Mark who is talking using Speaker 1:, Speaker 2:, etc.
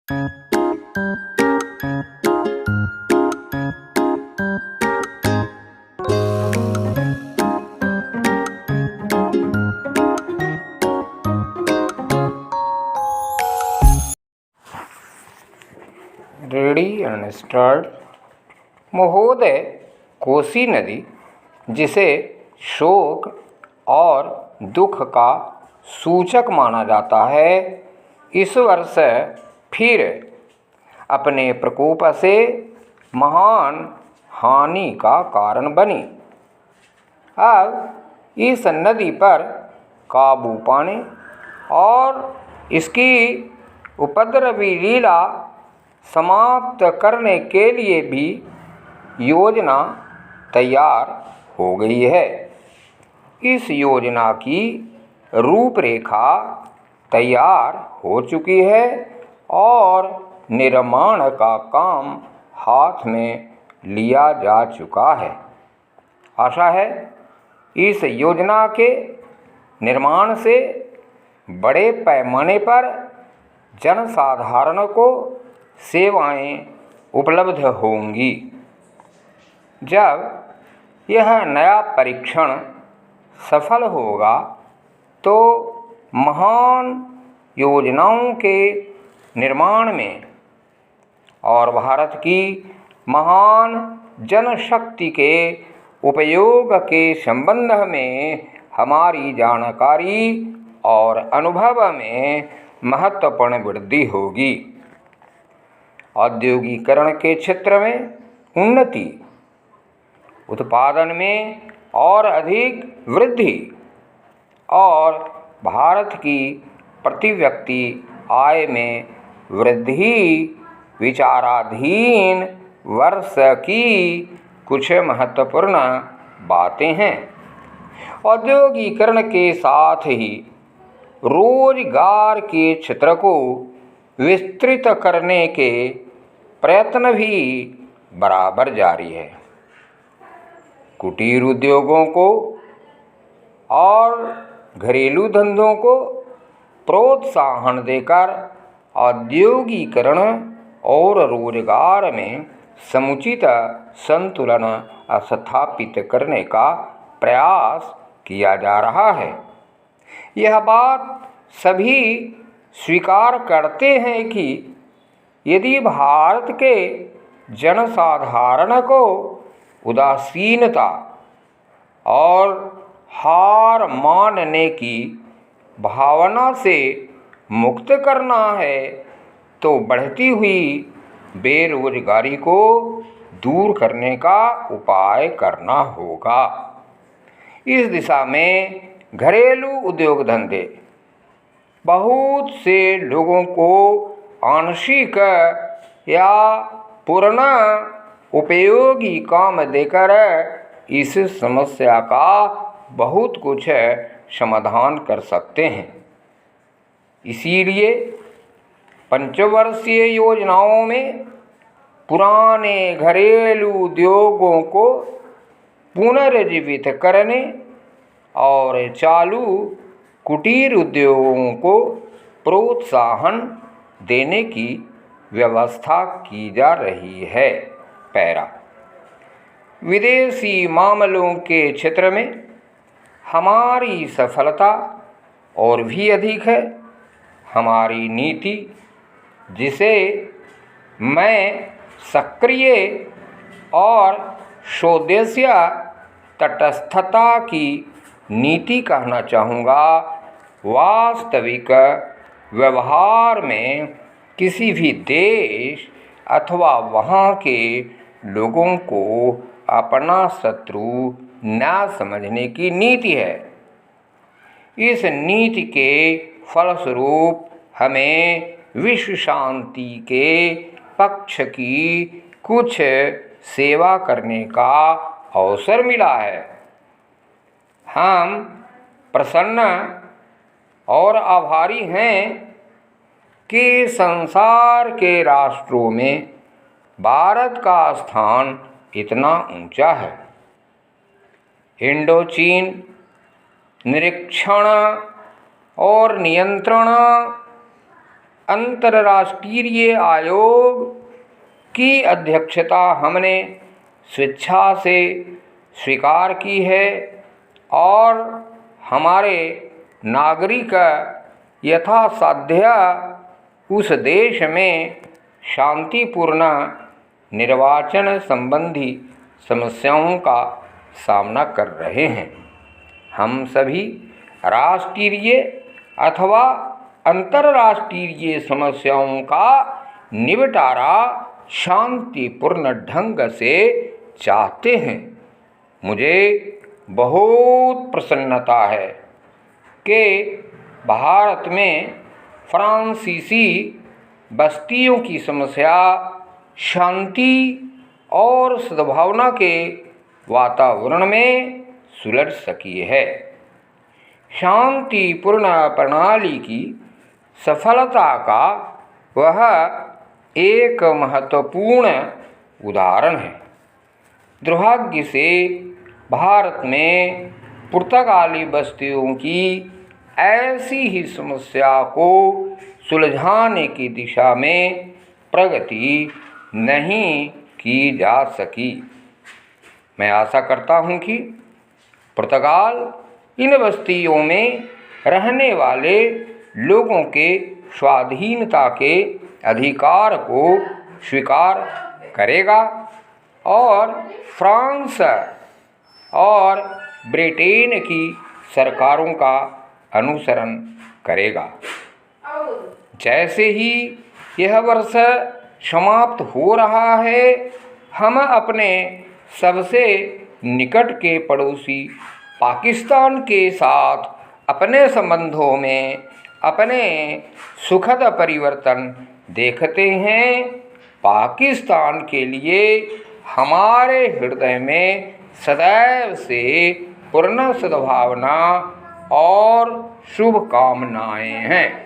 Speaker 1: Ready and start. महोदय, कोसी नदी, जिसे शोक और दुख का सूचक माना जाता है, इस वर्ष फिर अपने प्रकोप से महान हानि का कारण बनी। अब इस नदी पर काबू पाने और इसकी उपद्रवी लीला समाप्त करने के लिए भी योजना तैयार हो गई है। इस योजना की रूपरेखा तैयार हो चुकी है और निर्माण का काम हाथ में लिया जा चुका है। आशा है इस योजना के निर्माण से बड़े पैमाने पर जनसाधारण को सेवाएं उपलब्ध होंगी। जब यह नया परीक्षण सफल होगा तो महान योजनाओं के निर्माण में और भारत की महान जनशक्ति के उपयोग के संबंध में हमारी जानकारी और अनुभव में महत्वपूर्ण वृद्धि होगी। औद्योगिकरण के क्षेत्र में उन्नति, उत्पादन में और अधिक वृद्धि और भारत की प्रति व्यक्ति आय में वृद्धि विचाराधीन वर्ष की कुछ महत्वपूर्ण बातें हैं। औद्योगिकरण के साथ ही रोजगार के क्षेत्र को विस्तृत करने के प्रयत्न भी बराबर जारी है। कुटीर उद्योगों को और घरेलू धंधों को प्रोत्साहन देकर औद्योगिकरण और रोजगार में समुचित संतुलन स्थापित करने का प्रयास किया जा रहा है। यह बात सभी स्वीकार करते हैं कि यदि भारत के जनसाधारण को उदासीनता और हार मानने की भावना से मुक्त करना है तो बढ़ती हुई बेरोजगारी को दूर करने का उपाय करना होगा। इस दिशा में घरेलू उद्योग धंधे बहुत से लोगों को आंशिक या पूर्ण उपयोगी काम देकर इस समस्या का बहुत कुछ समाधान कर सकते हैं। इसीलिए पंचवर्षीय योजनाओं में पुराने घरेलू उद्योगों को पुनर्जीवित करने और चालू कुटीर उद्योगों को प्रोत्साहन देने की व्यवस्था की जा रही है। पैरा विदेशी मामलों के क्षेत्र में हमारी सफलता और भी अधिक है। हमारी नीति, जिसे मैं सक्रिय और स्वदेशीय तटस्थता की नीति कहना चाहूँगा, वास्तविक व्यवहार में किसी भी देश अथवा वहाँ के लोगों को अपना शत्रु न समझने की नीति है। इस नीति के फलस्वरूप हमें विश्व शांति के पक्ष की कुछ सेवा करने का अवसर मिला है। हम प्रसन्न और आभारी हैं कि संसार के राष्ट्रों में भारत का स्थान इतना ऊंचा है। इंडोचीन निरीक्षण और नियंत्रण अंतर्राष्ट्रीय आयोग की अध्यक्षता हमने स्वेच्छा से स्वीकार की है और हमारे नागरिक यथासाध्य उस देश में शांतिपूर्ण निर्वाचन संबंधी समस्याओं का सामना कर रहे हैं। हम सभी राष्ट्रीय अथवा अंतर्राष्ट्रीय समस्याओं का निपटारा शांतिपूर्ण ढंग से चाहते हैं। मुझे बहुत प्रसन्नता है कि भारत में फ्रांसीसी बस्तियों की समस्या शांति और सद्भावना के वातावरण में सुलझ सकी है। शांतिपूर्ण प्रणाली की सफलता का वह एक महत्वपूर्ण उदाहरण है। दुर्भाग्य से भारत में पुर्तगाली बस्तियों की ऐसी ही समस्या को सुलझाने की दिशा में प्रगति नहीं की जा सकी। मैं आशा करता हूँ कि पुर्तगाल इन बस्तियों में रहने वाले लोगों के स्वाधीनता के अधिकार को स्वीकार करेगा और फ्रांस और ब्रिटेन की सरकारों का अनुसरण करेगा। जैसे ही यह वर्ष समाप्त हो रहा है, हम अपने सबसे निकट के पड़ोसी पाकिस्तान के साथ अपने संबंधों में अपने सुखद परिवर्तन देखते हैं। पाकिस्तान के लिए हमारे हृदय में सदैव से पूर्ण सद्भावना और शुभकामनाएं हैं।